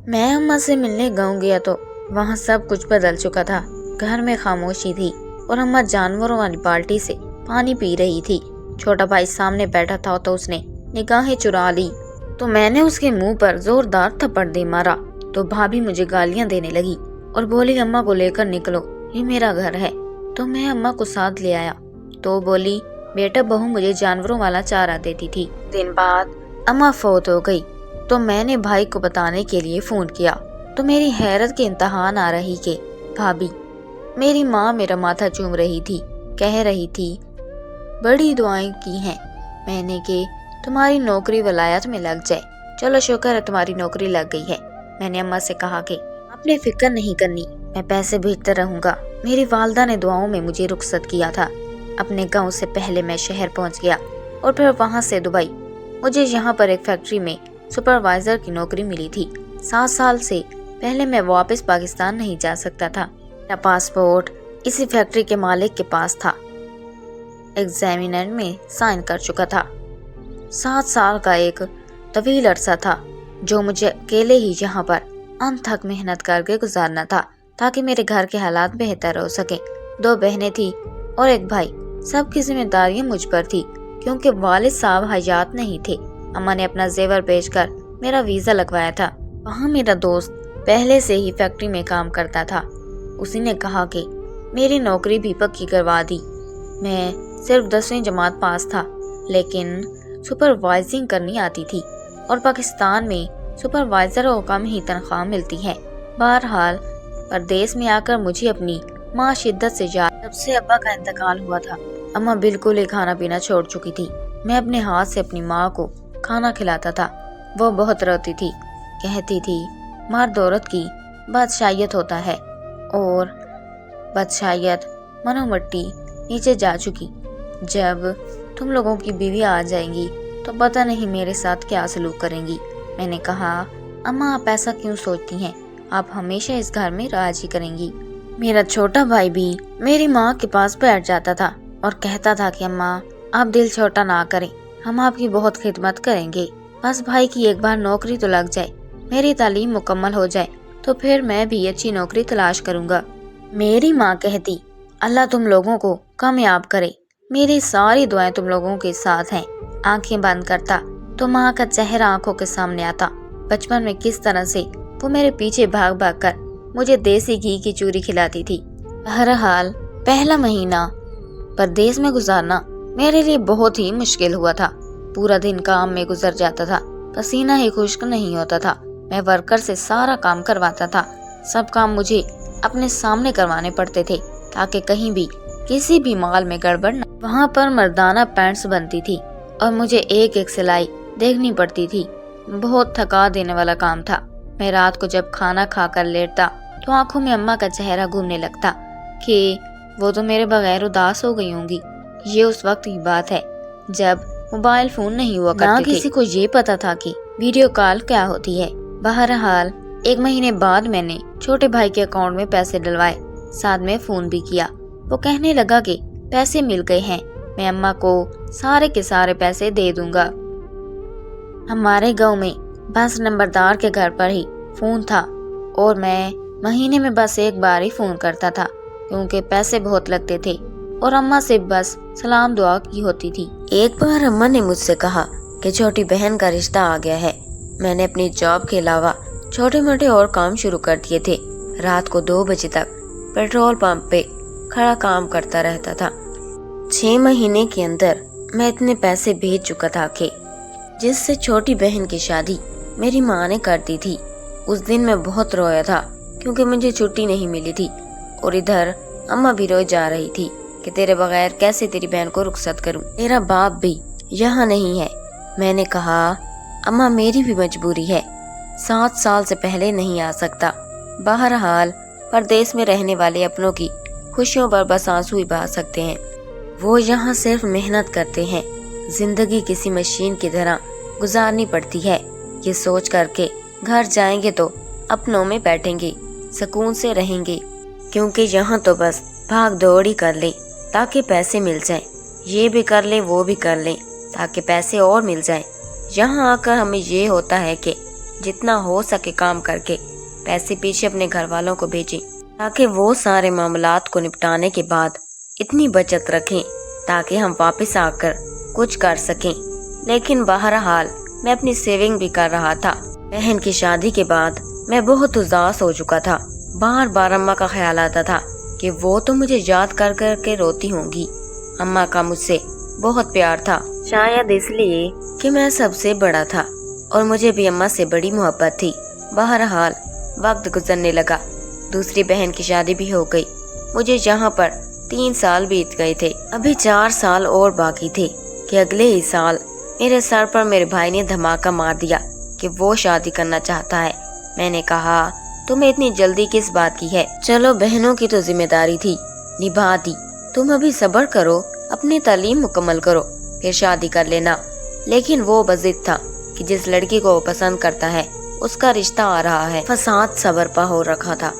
میں اماں سے ملنے گاؤں گیا تو وہاں سب کچھ بدل چکا تھا۔ گھر میں خاموشی تھی اور اماں جانوروں والی بالٹی سے پانی پی رہی تھی۔ چھوٹا بھائی سامنے بیٹھا تھا تو اس نے نگاہیں چرا لی تو میں نے اس کے منہ پر زوردار تھپڑ دے مارا تو بھابھی مجھے گالیاں دینے لگی اور بولی اماں کو لے کر نکلو، یہ میرا گھر ہے۔ تو میں اماں کو ساتھ لے آیا تو بولی بیٹا بہو مجھے جانوروں والا چارہ دیتی تھی۔ دن بعد اماں فوت ہو گئی تو میں نے بھائی کو بتانے کے لیے فون کیا تو میری حیرت کے انتہا نہ رہی کہ بھابھی میری ماں میرا ماتھا چوم رہی تھی، کہہ رہی تھی بڑی دعائیں کی ہیں میں نے کہ تمہاری نوکری ولایت میں لگ جائے، چلو شکر ہے تمہاری نوکری لگ گئی ہے۔ میں نے اماں سے کہا کہ آپ نے فکر نہیں کرنی، میں پیسے بھیجتا رہوں گا۔ میری والدہ نے دعاؤں میں مجھے رخصت کیا تھا۔ اپنے گاؤں سے پہلے میں شہر پہنچ گیا اور پھر وہاں سے دبئی۔ مجھے یہاں پر ایک فیکٹری میں سپروائزر کی نوکری ملی تھی۔ 7 سال سے پہلے میں واپس پاکستان نہیں جا سکتا تھا۔ میرا پاسپورٹ اسی فیکٹری کے مالک کے پاس تھا، ایگزامینر میں سائن کر چکا تھا۔ 7 سال کا ایک طویل عرصہ تھا جو مجھے اکیلے ہی یہاں پر انتھک محنت کر کے گزارنا تھا تاکہ میرے گھر کے حالات بہتر ہو سکیں۔ 2 بہنیں تھی اور ایک بھائی۔ سب کی ذمہ داریاں مجھ پر تھی کیونکہ والد صاحب حیات نہیں تھے۔ اماں نے اپنا زیور بیچ کر میرا ویزا لگوایا تھا۔ وہاں میرا دوست پہلے سے ہی فیکٹری میں کام کرتا تھا، اسی نے کہا کہ میری نوکری بھی پکی کروا دی۔ میں صرف 10ویں جماعت پاس تھا لیکن سپروائزنگ کرنی آتی تھی اور پاکستان میں سپروائزر کو کم ہی تنخواہ ملتی ہے۔ بہرحال پردیس میں آ کر مجھے اپنی ماں شدت سے جب سے ابا کا انتقال ہوا تھا اماں بالکل ہی کھانا پینا چھوڑ چکی تھی۔ میں اپنے ہاتھ سے اپنی ماں کو کھانا کھلاتا تھا۔ وہ بہت روتی تھی، کہتی تھی مرد عورت کی بادشاہیت ہوتا ہے اور بادشاہیت منو مٹی نیچے جا چکی۔ جب تم لوگوں کی بیوی آ جائیں گی تو پتہ نہیں میرے ساتھ کیا سلوک کریں گی۔ میں نے کہا اماں آپ ایسا کیوں سوچتی ہیں، آپ ہمیشہ اس گھر میں راج ہی کریں گی۔ میرا چھوٹا بھائی بھی میری ماں کے پاس بیٹھ جاتا تھا اور کہتا تھا کہ اماں آپ دل چھوٹا نہ کریں، ہم آپ کی بہت خدمت کریں گے، بس بھائی کی ایک بار نوکری تو لگ جائے، میری تعلیم مکمل ہو جائے تو پھر میں بھی اچھی نوکری تلاش کروں گا۔ میری ماں کہتی اللہ تم لوگوں کو کامیاب کرے، میری ساری دعائیں تم لوگوں کے ساتھ ہیں۔ آنکھیں بند کرتا تو ماں کا چہرہ آنکھوں کے سامنے آتا، بچپن میں کس طرح سے وہ میرے پیچھے بھاگ بھاگ کر مجھے دیسی گھی کی چوری کھلاتی تھی۔ بہرحال پہلا مہینہ پردیس میں گزارنا میرے لیے بہت ہی مشکل ہوا تھا۔ پورا دن کام میں گزر جاتا تھا، پسینہ ہی خشک نہیں ہوتا تھا۔ میں ورکر سے سارا کام کرواتا تھا، سب کام مجھے اپنے سامنے کروانے پڑتے تھے تاکہ کہیں بھی کسی بھی مال میں گڑبڑ نہ۔ وہاں پر مردانہ پینٹس بنتی تھی اور مجھے ایک ایک سلائی دیکھنی پڑتی تھی۔ بہت تھکا دینے والا کام تھا۔ میں رات کو جب کھانا کھا کر لیٹتا تو آنکھوں میں اماں کا چہرہ گھومنے لگتا کہ وہ تو میرے بغیر اداس ہو گئی ہوں گی۔ یہ اس وقت کی بات ہے جب موبائل فون نہیں ہوا کرتے تھے، نہ کسی کو یہ پتا تھا کہ ویڈیو کال کیا ہوتی ہے۔ بہرحال 1 مہینے بعد میں نے چھوٹے بھائی کے اکاؤنٹ میں پیسے ڈلوائے، ساتھ میں فون بھی کیا۔ وہ کہنے لگا کہ پیسے مل گئے ہیں، میں اماں کو سارے کے سارے پیسے دے دوں گا۔ ہمارے گاؤں میں بس نمبردار کے گھر پر ہی فون تھا اور میں مہینے میں بس 1 بار ہی فون کرتا تھا کیونکہ پیسے بہت لگتے تھے اور اماں سے بس سلام دعا کی ہوتی تھی۔ ایک بار اماں نے مجھ سے کہا کہ چھوٹی بہن کا رشتہ آ گیا ہے۔ میں نے اپنی جاب کے علاوہ چھوٹے موٹے اور کام شروع کر دیے تھے۔ رات کو 2 بجے تک پیٹرول پمپ پہ کھڑا کام کرتا رہتا تھا۔ 6 مہینے کے اندر میں اتنے پیسے بھیج چکا تھا کہ جس سے چھوٹی بہن کی شادی میری ماں نے کر دی تھی۔ اس دن میں بہت رویا تھا کیونکہ مجھے چھٹی نہیں ملی تھی اور ادھر اماں بھی روئی جا رہی تھی کہ تیرے بغیر کیسے تیری بہن کو رخصت کروں، تیرا باپ بھی یہاں نہیں ہے۔ میں نے کہا اماں میری بھی مجبوری ہے، 7 سال سے پہلے نہیں آ سکتا۔ بہرحال پردیس میں رہنے والے اپنوں کی خوشیوں پر بس آنسو ہی بہا سکتے ہیں۔ وہ یہاں صرف محنت کرتے ہیں، زندگی کسی مشین کی طرح گزارنی پڑتی ہے۔ یہ سوچ کر کے گھر جائیں گے تو اپنوں میں بیٹھیں گے، سکون سے رہیں گے، کیونکہ یہاں تو بس بھاگ دوڑ ہی کر لیں تاکہ پیسے مل جائیں، یہ بھی کر لیں وہ بھی کر لیں تاکہ پیسے اور مل جائیں۔ یہاں آ کر ہمیں یہ ہوتا ہے کہ जितना हो सके काम करके पैसे पीछे अपने घर वालों को भेजें, ताकि वो सारे मामलात को निपटाने के बाद इतनी बचत रखें ताकि हम वापस आकर कुछ कर सकें। लेकिन बहरहाल मैं अपनी सेविंग भी कर रहा था। बहन की शादी के बाद मैं बहुत उदास हो चुका था। बार बार अम्मा का ख्याल आता था कि वो तो मुझे याद कर कर के रोती होंगी। अम्मा का मुझसे बहुत प्यार था, शायद इसलिए कि मैं सबसे बड़ा था और मुझे भी अम्मा से बड़ी मोहब्बत थी। बहरहाल वक्त गुजरने लगा, दूसरी बहन की शादी भी हो गई। मुझे यहाँ पर 3 साल बीत गए थे। अभी 4 साल और बाकी थे कि अगले ही साल मेरे सर पर मेरे भाई ने धमाका मार दिया कि वो शादी करना चाहता है। मैंने कहा, तुम्हें इतनी जल्दी किस बात की है? चलो बहनों की तो जिम्मेदारी थी, निभा दी। तुम अभी सब्र करो, अपनी तालीम मुकम्मल करो, फिर शादी कर लेना। लेकिन वो बज़िद था कि जिस लड़की को वो पसंद करता है उसका रिश्ता आ रहा है। फसाद सब्र पा हो रखा था।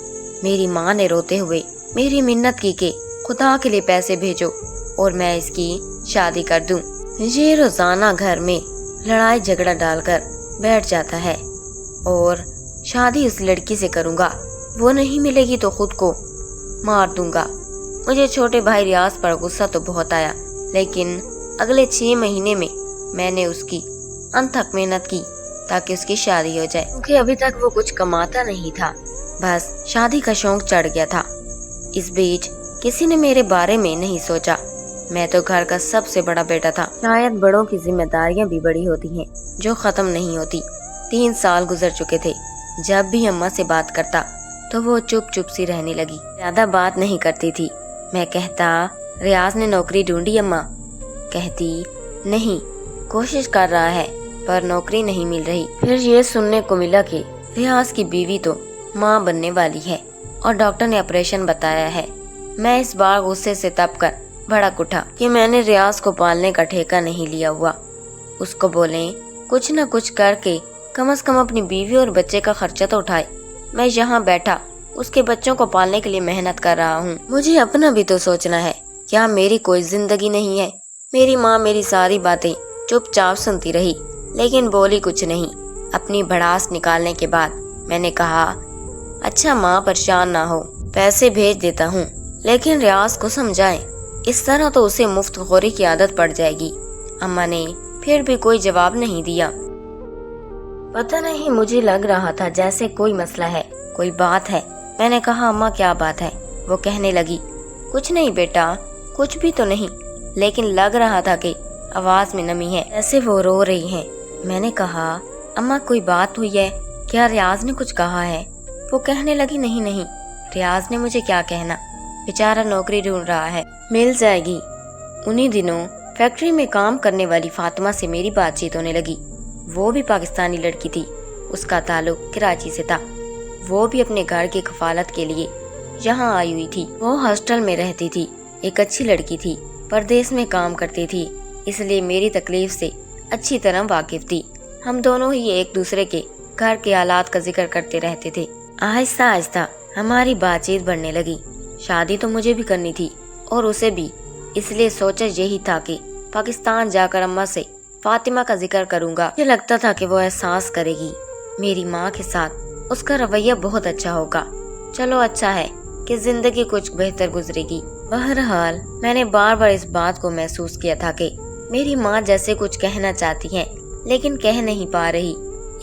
मेरी माँ ने रोते हुए मेरी मिन्नत की कि खुदा के लिए पैसे भेजो और मैं इसकी शादी कर दूं। ये रोजाना घर में लड़ाई झगड़ा डालकर बैठ जाता है और शादी उस लड़की से करूंगा, वो नहीं मिलेगी तो खुद को मार दूंगा। मुझे छोटे भाई रियाज पर गुस्सा तो बहुत आया, लेकिन अगले 6 महीने में मैंने उसकी अनथक मेहनत की ताकि उसकी शादी हो जाए, क्योंकि अभी तक वो कुछ कमाता नहीं था, बस शादी का शौक चढ़ गया था। इस बीच किसी ने मेरे बारे में नहीं सोचा। मैं तो घर का सबसे बड़ा बेटा था। शायद बड़ों की जिम्मेदारियां भी बड़ी होती हैं जो खत्म नहीं होती। 3 साल गुजर चुके थे। जब भी अम्मा से बात करता तो वो चुप चुप सी रहने लगी, ज्यादा बात नहीं करती थी। मैं कहता, रियाज ने नौकरी ढूंढी अम्मा? कहती, नहीं, कोशिश कर रहा है पर नौकरी नहीं मिल रही। फिर ये सुनने को मिला कि रियाज की बीवी तो माँ बनने वाली है और डॉक्टर ने ऑपरेशन बताया है। मैं इस बार गुस्से से तप कर भड़क उठा कि मैंने रियाज को पालने का ठेका नहीं लिया हुआ। उसको बोलें कुछ न कुछ करके कम से कम अपनी बीवी और बच्चे का खर्चा तो उठाए। मैं यहाँ बैठा उसके बच्चों को पालने के लिए मेहनत कर रहा हूँ। मुझे अपना भी तो सोचना है। क्या मेरी कोई जिंदगी नहीं है? मेरी माँ मेरी सारी बातें चुपचाप सुनती रही, लेकिन बोली कुछ नहीं। अपनी भड़ास निकालने के बाद मैंने कहा, अच्छा माँ परेशान ना हो, पैसे भेज देता हूँ, लेकिन रियाज को समझाएं, इस तरह तो उसे मुफ्तखोरी की आदत पड़ जाएगी। अम्मा ने फिर भी कोई जवाब नहीं दिया। पता नहीं, मुझे लग रहा था जैसे कोई मसला है, कोई बात है। मैंने कहा, अम्मा क्या बात है? वो कहने लगी, कुछ नहीं बेटा, कुछ भी तो नहीं, लेकिन लग रहा था कि आवाज में नमी है, ऐसे वो रो रही हैं। मैंने कहा, अम्मा कोई बात हुई है क्या? रियाज ने कुछ कहा है? वो कहने लगी, नहीं नहीं, रियाज ने मुझे क्या कहना, बेचारा नौकरी ढूंढ रहा है, मिल जाएगी। उन्हीं दिनों फैक्ट्री में काम करने वाली फातिमा से मेरी बातचीत होने लगी। वो भी पाकिस्तानी लड़की थी, उसका ताल्लुक कराची से था। वो भी अपने घर की कफालत के लिए यहाँ आई हुई थी। वो हॉस्टल में रहती थी, एक अच्छी लड़की थी, परदेश में काम करती थी, इसलिए मेरी तकलीफ से अच्छी तरह वाकिफ थी। हम दोनों ही एक दूसरे के घर के हालात का जिक्र करते रहते थे। आहिस्ता आहिस्ता हमारी बातचीत बढ़ने लगी। शादी तो मुझे भी करनी थी और उसे भी, इसलिए सोचा यही था कि पाकिस्तान जाकर अम्मा से फातिमा का जिक्र करूंगा। मुझे लगता था कि वो एहसास करेगी, मेरी माँ के साथ उसका रवैया बहुत अच्छा होगा। चलो अच्छा है कि जिंदगी कुछ बेहतर गुजरेगी। बहरहाल मैंने बार बार इस बात को महसूस किया था कि मेरी माँ जैसे कुछ कहना चाहती है लेकिन कह नहीं पा रही।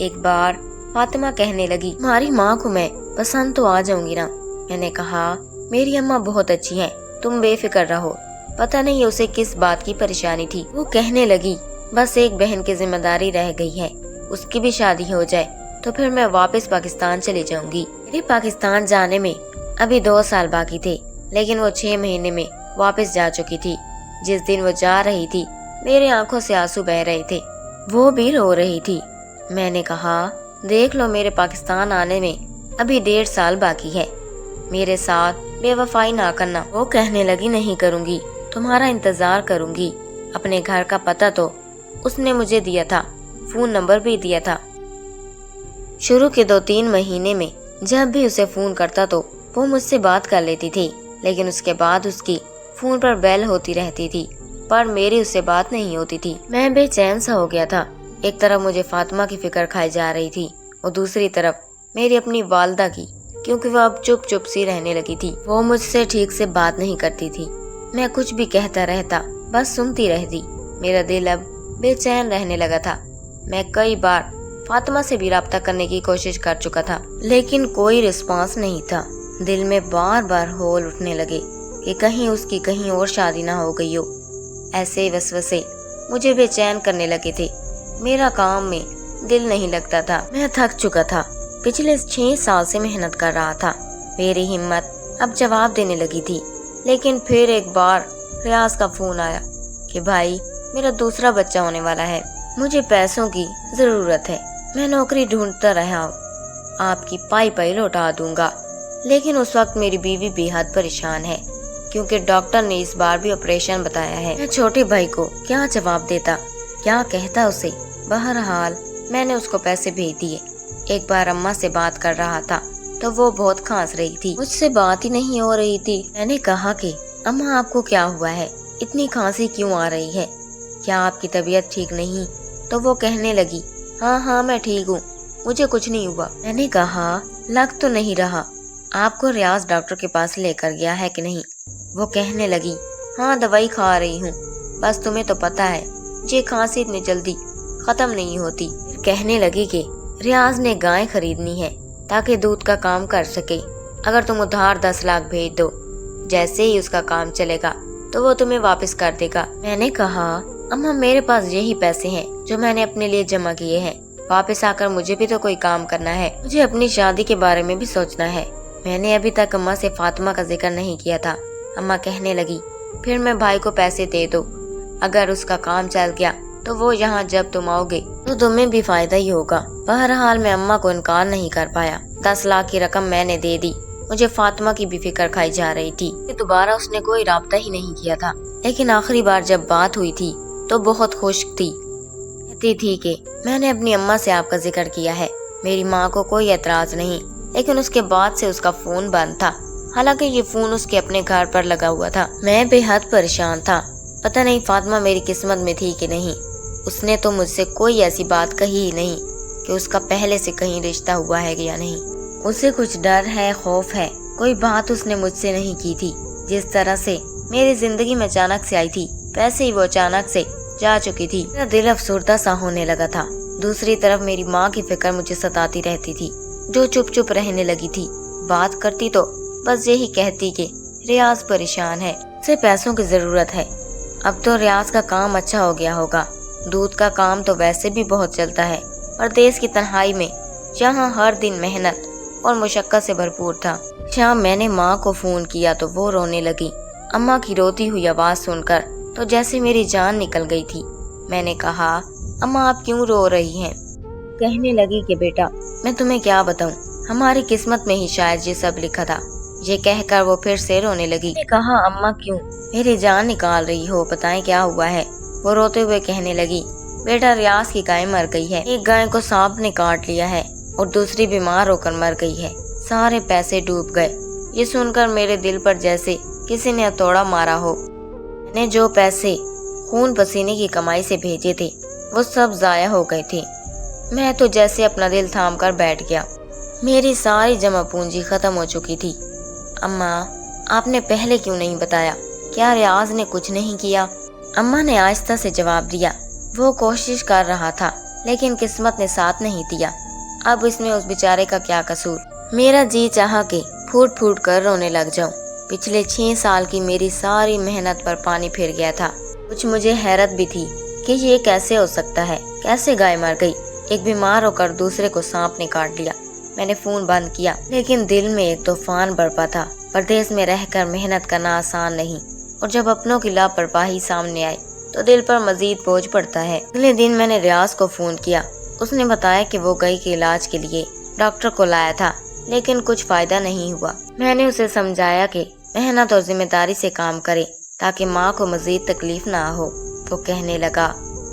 एक बार फातिमा कहने लगी, हमारी माँ को मैं पसंद तो आ जाऊंगी ना? मैंने कहा, मेरी अम्मा बहुत अच्छी हैं, तुम बेफिक्र रहो। पता नहीं उसे किस बात की परेशानी थी। वो कहने लगी, बस एक बहन की जिम्मेदारी रह गई है, उसकी भी शादी हो जाए तो फिर मैं वापस पाकिस्तान चली जाऊंगी। मेरे पाकिस्तान जाने में अभी 2 साल बाकी थे, लेकिन वो 6 महीने में वापस जा चुकी थी। जिस दिन वो जा रही थी मेरे आंखों से आंसू बह रहे थे, वो भी रो रही थी। मैंने कहा, देख लो, मेरे पाकिस्तान आने में अभी 1.5 साल बाकी है, मेरे साथ बेवफाई ना करना। वो कहने लगी, नहीं करूंगी, तुम्हारा इंतजार करूंगी। अपने घर का पता तो उसने मुझे दिया था, फोन नंबर भी दिया था। शुरू के 2-3 महीने में जब भी उसे फोन करता तो वो मुझसे बात कर लेती थी, लेकिन उसके बाद उसकी फोन पर बेल होती रहती थी, पर मेरी उससे बात नहीं होती थी। मैं बेचैन सा हो गया था। एक तरफ मुझे फातिमा की फिक्र खाई जा रही थी और दूसरी तरफ मेरी अपनी वालदा की, क्योंकि वो अब चुप चुप सी रहने लगी थी। वो मुझसे ठीक से बात नहीं करती थी। मैं कुछ भी कहता रहता, बस सुनती रहती। मेरा दिल अब बेचैन रहने लगा था। मैं कई बार फातिमा से भी राब्ता करने की कोशिश कर चुका था, लेकिन कोई रिस्पांस नहीं था। दिल में बार बार होल उठने लगे कि कहीं उसकी कहीं और शादी ना हो गई हो। ऐसे वसवसे मुझे बेचैन करने लगे थे। मेरा काम में दिल नहीं लगता था। मैं थक चुका था। पिछले 6 साल से मेहनत कर रहा था। मेरी हिम्मत अब जवाब देने लगी थी। लेकिन फिर एक बार रियाज का फोन आया कि भाई, मेरा दूसरा बच्चा होने वाला है, मुझे पैसों की जरूरत है, मैं नौकरी ढूंढता रहा हूँ, आपकी पाई पाई लौटा दूंगा। लेकिन उस वक्त मेरी बीवी बेहद परेशान है, क्योंकि डॉक्टर ने इस बार भी ऑपरेशन बताया है। मैं छोटे भाई को क्या जवाब देता, क्या कहता उसे। बहरहाल मैंने उसको पैसे भेज दिए। एक बार अम्मा से बात कर रहा था तो वो बहुत खांस रही थी, मुझसे बात ही नहीं हो रही थी। मैंने कहा कि अम्मा, आपको क्या हुआ है, इतनी खांसी क्यों आ रही है, क्या आपकी तबीयत ठीक नहीं? तो वो कहने लगी, हाँ मैं ठीक हूँ, मुझे कुछ नहीं हुआ। मैंने कहा, लग तो नहीं रहा, आपको रियाज डॉक्टर के पास लेकर गया है कि नहीं? वो कहने लगी, हाँ दवाई खा रही हूँ, बस तुम्हें तो पता है ये खांसी इतनी जल्दी खत्म नहीं होती। कहने लगी कि रियाज ने गाय खरीदनी है ताकि दूध का काम कर सके। अगर तुम उधार 10 लाख भेज दो, जैसे ही उसका काम चलेगा तो वो तुम्हें वापस कर देगा। मैंने कहा, अम्मा मेरे पास यही पैसे हैं जो मैंने अपने लिए जमा किए हैं, वापस आकर मुझे भी तो कोई काम करना है, मुझे अपनी शादी के बारे में भी सोचना है। मैंने अभी तक अम्मा से फातिमा का जिक्र नहीं किया था। अम्मा कहने लगी, फिर मैं भाई को पैसे दे दो, अगर उसका काम चल गया तो वो यहाँ जब तुम आओगे तो तुम्हें भी फायदा ही होगा। बहरहाल मैं अम्मा को इनकार नहीं कर पाया। 10 लाख की रकम मैंने दे दी। मुझे फातिमा की भी फिक्र खाई जा रही थी। दोबारा उसने कोई राब्ता ही नहीं किया था, लेकिन आखिरी बार जब बात हुई थी तो बहुत खुश थी। कहती थी कि मैंने अपनी अम्मा से आपका जिक्र किया है, मेरी माँ को कोई एतराज नहीं। लेकिन उसके बाद से उसका फोन बंद था, हालांकि ये फोन उसके अपने घर पर लगा हुआ था। मैं बेहद परेशान था। पता नहीं फातिमा मेरी किस्मत में थी कि नहीं। उसने तो मुझसे कोई ऐसी बात कही ही नहीं कि उसका पहले से कहीं रिश्ता हुआ है या नहीं। उसे कुछ डर है, खौफ है, कोई बात उसने मुझसे नहीं की थी। जिस तरह से मेरी जिंदगी में अचानक से आई थी, वैसे ही वो अचानक से जा चुकी थी। मेरा दिल अफसरदा सा होने लगा था। दूसरी तरफ मेरी माँ की फिक्र मुझे सताती रहती थी, जो चुप चुप रहने लगी थी। बात करती तो बस यही कहती कि रियाज परेशान है, उसे पैसों की जरूरत है। अब तो रियाज का काम अच्छा हो गया होगा। दूध का काम तो वैसे भी बहुत चलता है, परदेश की तन्हाई में, जहाँ हर दिन मेहनत और मुशक्कत से भरपूर था। शाम मैंने माँ को फोन किया तो वो रोने लगी। अम्मा की रोती हुई आवाज सुनकर तो जैसे मेरी जान निकल गई थी। मैंने कहा, अम्मा आप क्यों रो रही हैं? कहने लगी कि बेटा, मैं तुम्हें क्या बताऊं, हमारी किस्मत में ही शायद ये सब लिखा था। ये कहकर वो फिर से रोने लगी। मैंने कहा, अम्मा क्यों, मेरी जान निकाल रही हो, बताएं क्या हुआ है? वो रोते हुए कहने लगी, बेटा रियाज की गाय मर गई है। एक गाय को सांप ने काट लिया है और दूसरी बीमार होकर मर गई है। सारे पैसे डूब गए। ये सुनकर मेरे दिल पर जैसे किसी ने हथौड़ा मारा हो। मैंने जो पैसे खून पसीने की कमाई से भेजे थे वो सब जाया हो गए थे। मैं तो जैसे अपना दिल थाम कर बैठ गया। मेरी सारी जमा पूंजी खत्म हो चुकी थी। अम्मा, आपने पहले क्यों नहीं बताया? क्या रियाज ने कुछ नहीं किया? अम्मा ने आहिस्ता से जवाब दिया, वो कोशिश कर रहा था लेकिन किस्मत ने साथ नहीं दिया। अब इसमें उस बेचारे का क्या कसूर? मेरा जी चाहा कि फूट फूट कर रोने लग जाऊं। पिछले 6 साल की मेरी सारी मेहनत पर पानी फिर गया था। कुछ मुझे हैरत भी थी कि ये कैसे हो सकता है, कैसे गाय मर गई, एक बीमार होकर दूसरे को सांप ने काट लिया। मैंने फोन बंद किया, लेकिन दिल में एक तूफान बरपा था। परदेश में रहकर मेहनत करना आसान नहीं, और जब अपनों की लापरवाही सामने आई तो दिल पर मजीद बोझ पड़ता है। अगले दिन मैंने रियाज को फोन किया। उसने बताया कि वो गाय के इलाज के लिए डॉक्टर को लाया था, लेकिन कुछ फायदा नहीं हुआ। मैंने उसे समझाया कि मेहनत और जिम्मेदारी से काम करे ताकि माँ को मजीद तकलीफ ना हो। वो कहने लगा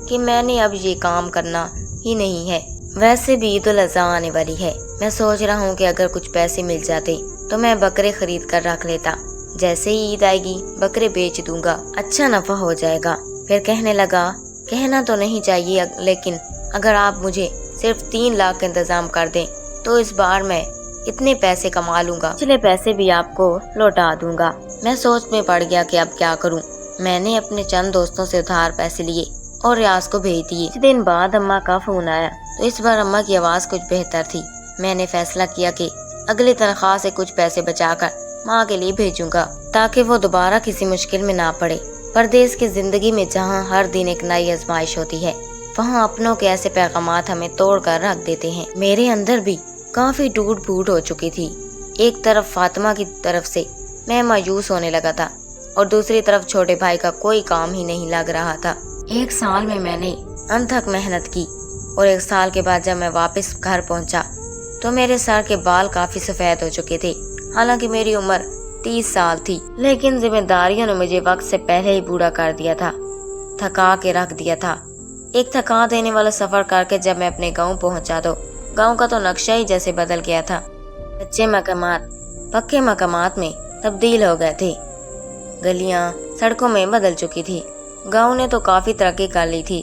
कि मैंने अब ये काम करना ही नहीं है, वैसे भी ईद उल अज़हा आने वाली है। मैं सोच रहा हूँ कि अगर कुछ पैसे मिल जाते तो मैं बकरे खरीद कर रख लेता। जैसे ही ईद आएगी बकरे बेच दूंगा, अच्छा नफा हो जाएगा। फिर कहने लगा, कहना तो नहीं चाहिए, लेकिन अगर आप मुझे सिर्फ 3 लाख का इंतजाम कर दें तो इस बार मैं इतने पैसे कमा लूंगा, पिछले पैसे भी आपको लौटा दूंगा। मैं सोच में पड़ गया कि अब क्या करूं। मैंने अपने चंद दोस्तों से उधार पैसे लिए और रियाज को भेज दिए। कुछ दिन बाद अम्मा का फोन आया तो इस बार अम्मा की आवाज कुछ बेहतर थी। मैंने फैसला किया कि अगली तनख्वाह से कुछ पैसे बचाकर माँ के लिए भेजूंगा ताकि वो दोबारा किसी मुश्किल में ना पड़े। परदेश की जिंदगी में जहाँ हर दिन एक नई आजमाइश होती है, वहाँ अपनों के ऐसे पैगामात हमें तोड़ कर रख देते हैं। मेरे अंदर भी काफी टूट फूट हो चुकी थी। एक तरफ फातिमा की तरफ से मैं मायूस होने लगा था और दूसरी तरफ छोटे भाई का कोई काम ही नहीं लग रहा था। 1 साल में मैंने अनथक मेहनत की और 1 साल के बाद जब मैं वापस घर पहुंचा तो मेरे सर के बाल काफी सफेद हो चुके थे। हालांकि मेरी उम्र 30 साल थी, लेकिन जिम्मेदारियों ने मुझे वक्त से पहले ही बूढ़ा कर दिया था, थका के रख दिया था। एक थका देने वाला सफर करके जब मैं अपने गांव पहुंचा तो गांव का तो नक्शा ही जैसे बदल गया था। कच्चे मकामात पक्के मकामात में तब्दील हो गए थे। गलियां सड़कों में बदल चुकी थी। गांव ने तो काफी तरक्की कर ली थी।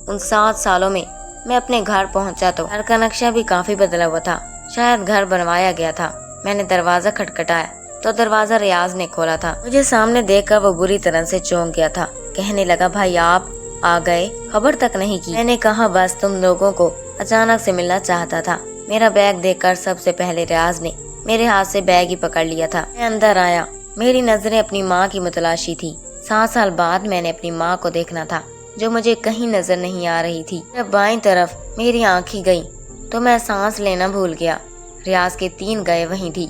उन 7 सालों में मैं अपने घर पहुंचा तो घर का नक्शा भी काफी बदला हुआ था। शायद घर बनवाया गया था। मैंने दरवाजा खटखटाया तो दरवाजा रियाज ने खोला था। मुझे सामने देखकर वो बुरी तरह से चौंक गया था। कहने लगा, भाई आप आ गए, खबर तक नहीं की। मैंने कहा, बस तुम लोगों को अचानक से मिलना चाहता था। मेरा बैग देखकर सबसे पहले रियाज ने मेरे हाथ से बैग ही पकड़ लिया था। मैं अंदर आया। मेरी नजरें अपनी माँ की मुतलाशी थी। 7 साल बाद मैंने अपनी माँ को देखना था जो मुझे कहीं नजर नहीं आ रही थी। जब बाईं तरफ मेरी आंखें गईं तो मैं सांस लेना भूल गया। रियाज के 3 गायें वहीं थी,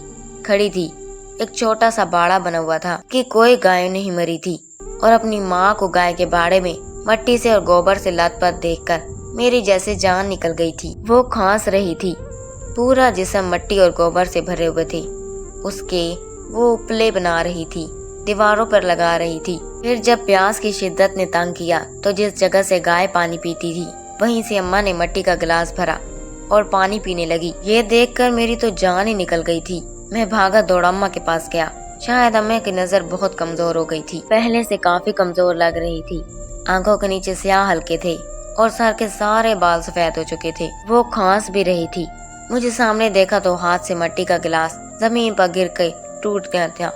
खड़ी थी। एक छोटा सा बाड़ा बना हुआ था कि कोई गाय नहीं मरी थी और अपनी माँ को गाय के बाड़े में मट्टी से और गोबर से लथपथ देखकर मेरी जैसे जान निकल गई थी। वो खांस रही थी। पूरा जिस्म मट्टी और गोबर से भरे हुए थे। उसके वो उपले बना रही थी, दीवारों पर लगा रही थी। फिर जब प्यास की शिद्दत ने तंग किया तो जिस जगह से गाय पानी पीती थी वहीं से अम्मा ने मट्टी का गिलास भरा और पानी पीने लगी। ये देखकर मेरी तो जान ही निकल गई थी। मैं भागा दौड़ा अम्मा के पास गया। शायद अम्मा की नजर बहुत कमजोर हो गई थी, पहले से काफी कमजोर लग रही थी। आंखों के नीचे स्याह हल्के थे और सर के सारे बाल सफेद हो चुके थे। वो खांस भी रही थी। मुझे सामने देखा तो हाथ से मट्टी का गिलास जमीन पर गिर के टूट गया था।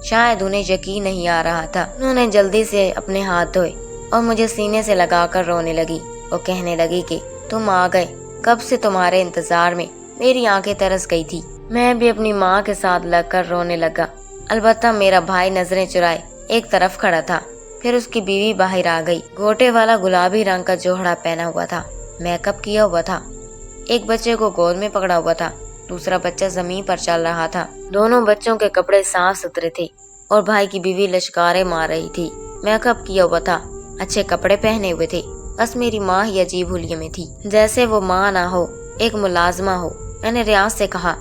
शायद उन्हें यकीन नहीं आ रहा था। उन्होंने जल्दी से अपने हाथ धोए और मुझे सीने से लगाकर रोने लगी। वो कहने लगी कि तुम आ गए, कब से तुम्हारे इंतजार में मेरी आंखें तरस गई थी। मैं भी अपनी माँ के साथ लगकर रोने लगा। अलबत्ता मेरा भाई नजरें चुराए एक तरफ खड़ा था। फिर उसकी बीवी बाहर आ गई। गोटे वाला गुलाबी रंग का जोहड़ा पहना हुआ था, मेकअप किया हुआ था। एक बच्चे को गोद में पकड़ा हुआ था, दूसरा बच्चा जमीन पर चल रहा था। दोनों बच्चों के कपड़े साफ सुथरे थे और भाई की बीवी लश्कारे मार रही थी। मेकअप किया हुआ था, अच्छे कपड़े पहने हुए थे। बस मेरी माँ ही अजीब हुलिये में थी, जैसे वो माँ ना हो, एक मुलाजमा हो। मैंने रियाज से कहा,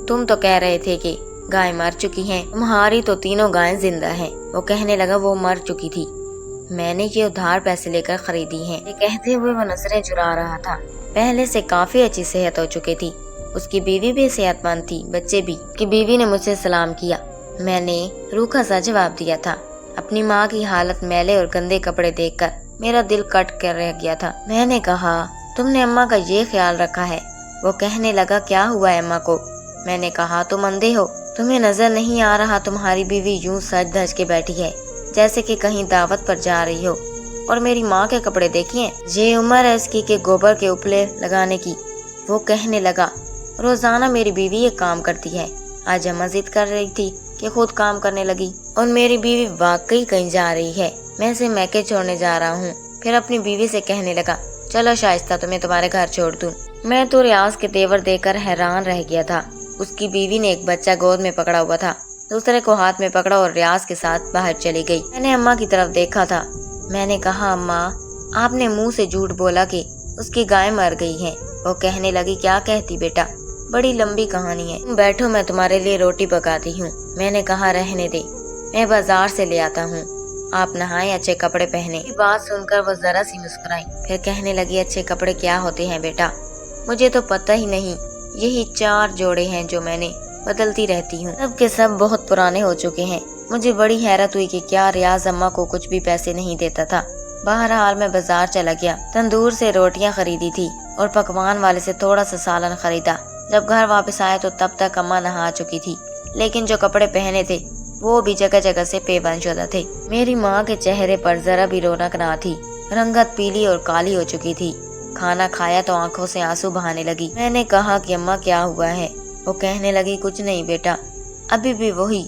तुम तो कह रहे थे कि गाय मर चुकी हैं, तुम्हारी तो तीनों गायें जिंदा हैं। वो कहने लगा, वो मर चुकी थी, मैंने ये उधार पैसे लेकर खरीदी हैं। ये कहते हुए वो नजरें चुरा रहा था। पहले से काफी अच्छी सेहत हो चुकी थी। उसकी बीवी भी सेहतमंद थी, बच्चे भी। की बीवी ने मुझसे सलाम किया। मैंने रूखा सा जवाब दिया था। अपनी माँ की हालत, मैले और गंदे कपड़े देखकर मेरा दिल कट कर रह गया था। मैंने कहा, तुमने अम्मा का ये ख्याल रखा है? वो कहने लगा, क्या हुआ है अम्मा को? मैंने कहा, तुम अंधे हो, तुम्हें नजर नहीं आ रहा तुम्हारी बीवी यूं सज धज के बैठी है जैसे कि कहीं दावत पर जा रही हो? और मेरी माँ के कपड़े देखिए, ये उम्र है इसकी के गोबर के उपले लगाने की। वो कहने लगा, रोजाना मेरी बीवी ये काम करती है, आज अम्मा जिद कर रही थी कि खुद काम करने लगी और मेरी बीवी वाकई कहीं जा रही है। मैं इसे मैके छोड़ने जा रहा हूँ। फिर अपनी बीवी से कहने लगा, चलो शाइस्ता, तुम्हें तुम्हारे घर छोड़ दूँ। मैं तो रियाज के तेवर देखकर हैरान रह गया था। उसकी बीवी ने एक बच्चा गोद में पकड़ा हुआ था, दूसरे को हाथ में पकड़ा और रियाज के साथ बाहर चली गई। मैंने अम्मा की तरफ देखा था। मैंने कहा, अम्मा, आपने मुंह से झूठ बोला कि उसकी गाय मर गई है। वो कहने लगी, क्या कहती बेटा, बड़ी लंबी कहानी है, तुम बैठो, मैं तुम्हारे लिए रोटी पकाती हूँ। मैंने कहा, रहने दे, मैं बाजार से ले आता हूँ, आप नहाए, अच्छे कपड़े पहने। ये बात सुनकर वो जरा सी मुस्कुराई, फिर कहने लगी, अच्छे कपड़े क्या होते हैं बेटा, मुझे तो पता ही नहीं, यही 4 जोड़े हैं जो मैंने बदलती रहती हूँ, सब के सब बहुत पुराने हो चुके हैं। मुझे बड़ी हैरत हुई कि क्या रियाज अम्मा को कुछ भी पैसे नहीं देता था। बहरहाल मैं बाजार चला गया। तंदूर से रोटियां खरीदी थी और पकवान वाले से थोड़ा सा सालन खरीदा। जब घर वापस आए तो तब तक अम्मा नहा चुकी थी, लेकिन जो कपड़े पहने थे वो भी जगह जगह से पेबंद शुदा थे। मेरी माँ के चेहरे पर जरा भी रौनक ना थी, रंगत पीली और काली हो चुकी थी। खाना खाया तो आंखों से आंसू बहाने लगी। मैंने कहा कि अम्मा क्या हुआ है? वो कहने लगी, कुछ नहीं बेटा। अभी भी वही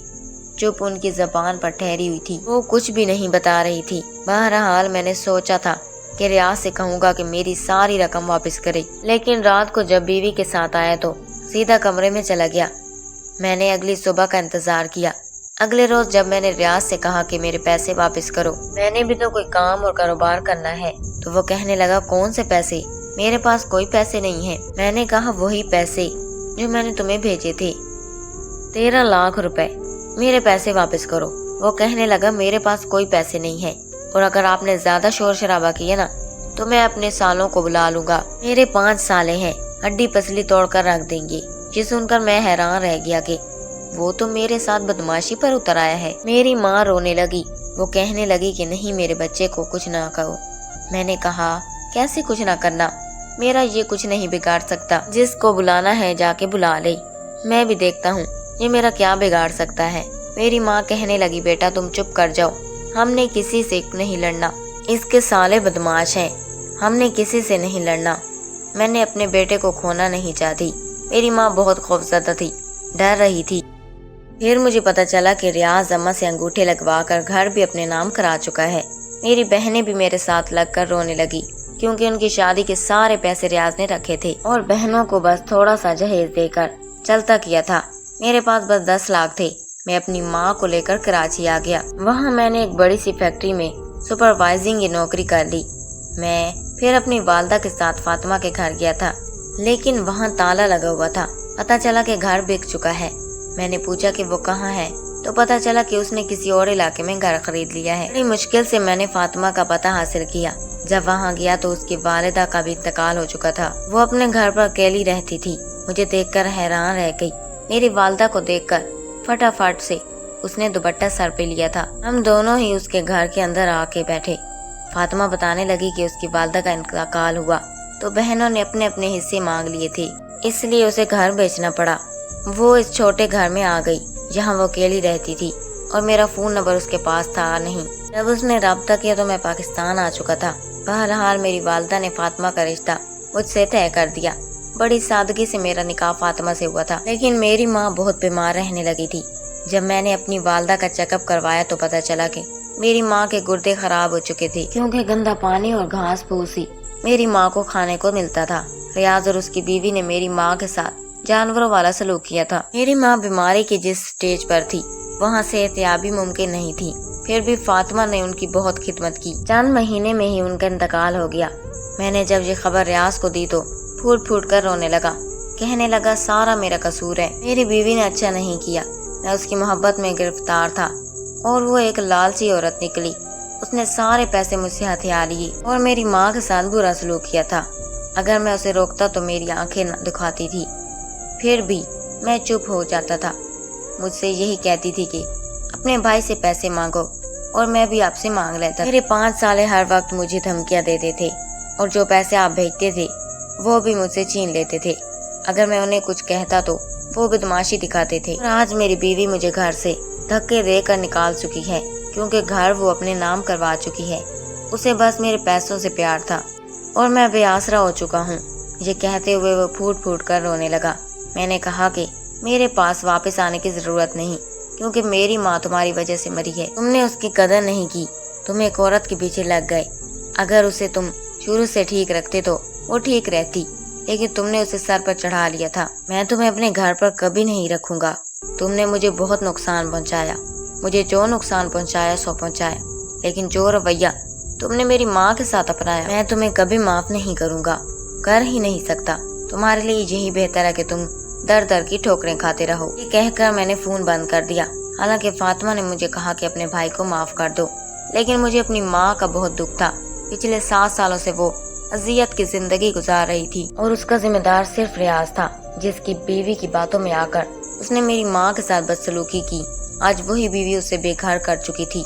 चुप उनकी जबान पर ठहरी हुई थी, वो कुछ भी नहीं बता रही थी। बहरहाल मैंने सोचा था कि रियाज से कहूँगा कि मेरी सारी रकम वापस करे, लेकिन रात को जब बीवी के साथ आया तो सीधा कमरे में चला गया। मैंने अगली सुबह का इंतजार किया। अगले रोज जब मैंने रियाज से कहा कि मेरे पैसे वापस करो, मैंने भी तो कोई काम और कारोबार करना है, तो वो कहने लगा, कौन से पैसे? मेरे पास कोई पैसे नहीं है। मैंने कहा, वही पैसे जो मैंने तुम्हें भेजे थे, 13 लाख रुपए, मेरे पैसे वापस करो। वो कहने लगा, मेरे पास कोई पैसे नहीं है, और अगर आपने ज्यादा शोर शराबा किया ना तो मैं अपने सालों को बुला लूंगा। मेरे 5 साले हैं, हड्डी पसली तोड़ कर रख देंगे। ये सुनकर मैं हैरान रह गया कि वो तो मेरे साथ बदमाशी पर उतर आया है। मेरी माँ रोने लगी। वो कहने लगी कि नहीं, मेरे बच्चे को कुछ ना कहो। मैंने कहा, कैसे कुछ ना करना? मेरा ये कुछ नहीं बिगाड़ सकता। जिसको बुलाना है जाके बुला ले, मैं भी देखता हूँ ये मेरा क्या बिगाड़ सकता है। मेरी माँ कहने लगी, बेटा तुम चुप कर जाओ, हमने किसी से नहीं लड़ना, इसके साले बदमाश हैं, हमने किसी से नहीं लड़ना। मैंने अपने बेटे को खोना नहीं चाहती। मेरी माँ बहुत खौफजदा थी, डर रही थी। फिर मुझे पता चला कि रियाज अम्मा से अंगूठे लगवा कर घर भी अपने नाम करा चुका है। मेरी बहनें भी मेरे साथ लगकर रोने लगी, क्योंकि उनकी शादी के सारे पैसे रियाज ने रखे थे और बहनों को बस थोड़ा सा जहेज देकर चलता किया था। मेरे पास बस 10 लाख थे। मैं अपनी माँ को लेकर कराची आ गया। वहाँ मैंने एक बड़ी सी फैक्ट्री में सुपरवाइजिंग की नौकरी कर ली। मैं फिर अपनी वालदा के साथ फातिमा के घर गया था, लेकिन वहाँ ताला लगा हुआ था। पता चला कि घर बिक चुका है। मैंने पूछा कि वो कहाँ है, तो पता चला कि उसने किसी और इलाके में घर खरीद लिया है। बड़ी मुश्किल से मैंने फातिमा का पता हासिल किया। जब वहाँ गया तो उसकी वालिदा का भी इंतकाल हो चुका था। वो अपने घर पर अकेली रहती थी। मुझे देखकर हैरान रह गई। मेरी वालिदा को देखकर फटाफट से उसने दुपट्टा सर पे लिया था। हम दोनों ही उसके घर के अंदर आके बैठे। फातिमा बताने लगी कि उसकी वालिदा का इंतकाल हुआ तो बहनों ने अपने अपने हिस्से मांग लिए थे, इसलिए उसे घर बेचना पड़ा। वो इस छोटे घर में आ गई जहाँ वो अकेली रहती थी, और मेरा फोन नंबर उसके पास था नहीं। जब उसने राब्ता किया तो मैं पाकिस्तान आ चुका था। बहरहाल मेरी वालिदा ने फातिमा का रिश्ता मुझसे तय कर दिया। बड़ी सादगी से मेरा निकाह फातिमा से हुआ था, लेकिन मेरी माँ बहुत बीमार रहने लगी थी। जब मैंने अपनी वालिदा का चेकअप करवाया तो पता चला कि मेरी माँ के गुर्दे खराब हो चुके थे, क्योंकि गंदा पानी और घास फूस ही मेरी माँ को खाने को मिलता था। रियाज और उसकी बीवी ने मेरी माँ के साथ जानवरों वाला सलूक किया था। मेरी माँ बीमारी की जिस स्टेज पर थी वहाँ से एहतियाबी मुमकिन नहीं थी, फिर भी फातिमा ने उनकी बहुत खिदमत की। चंद महीने में ही उनका इंतकाल हो गया। मैंने जब ये खबर रियाज को दी तो फूट फूट कर रोने लगा। कहने लगा, सारा मेरा कसूर है, मेरी बीवी ने अच्छा नहीं किया। मैं उसकी मोहब्बत में गिरफ्तार था और वो एक लालची औरत निकली। उसने सारे पैसे मुझसे हथिया लिए और मेरी माँ के साथ बुरा सलूक किया था। अगर मैं उसे रोकता तो मेरी आंखें न दिखाती थी, फिर भी मैं चुप हो जाता था। मुझसे यही कहती थी कि अपने भाई से पैसे मांगो, और मैं भी आपसे मांग लेता। मेरे 5 साले हर वक्त मुझे धमकियां देते थे, और जो पैसे आप भेजते थे वो भी मुझसे छीन लेते थे। अगर मैं उन्हें कुछ कहता तो वो बदमाशी दिखाते थे। और आज मेरी बीवी मुझे घर से धक्के देकर निकाल चुकी है, क्योंकि घर वो अपने नाम करवा चुकी है। उसे बस मेरे पैसों से प्यार था और मैं बेआसरा हो चुका हूँ। ये कहते हुए वो फूट फूट कर रोने लगा। मैंने कहा कि मेरे पास वापस आने की जरूरत नहीं, क्योंकि मेरी माँ तुम्हारी वजह से मरी है। तुमने उसकी कदर नहीं की, तुम एक औरत के पीछे लग गए। अगर उसे तुम शुरू से ठीक रखते तो वो ठीक रहती, लेकिन तुमने उसे सर पर चढ़ा लिया था। मैं तुम्हें अपने घर पर कभी नहीं रखूंगा। तुमने मुझे बहुत नुकसान पहुंचाया। मुझे जो नुकसान पहुंचाया सो पहुंचाया, लेकिन जो रवैया तुमने मेरी माँ के साथ अपनाया, मैं तुम्हें कभी माफ नहीं करूंगा, कर ही नहीं सकता। तुम्हारे लिए यही बेहतर है कि तुम दर दर की ठोकरें खाते रहो। ये कहकर मैंने फोन बंद कर दिया। हालांकि फातिमा ने मुझे कहा कि अपने भाई को माफ कर दो, लेकिन मुझे अपनी माँ का बहुत दुख था। पिछले 7 सालों से वो अजियत की जिंदगी गुजार रही थी और उसका जिम्मेदार सिर्फ रियाज था, जिसकी बीवी की बातों में आकर उसने मेरी माँ के साथ बदसलूकी की। आज वही बीवी उसे बेघर कर चुकी थी।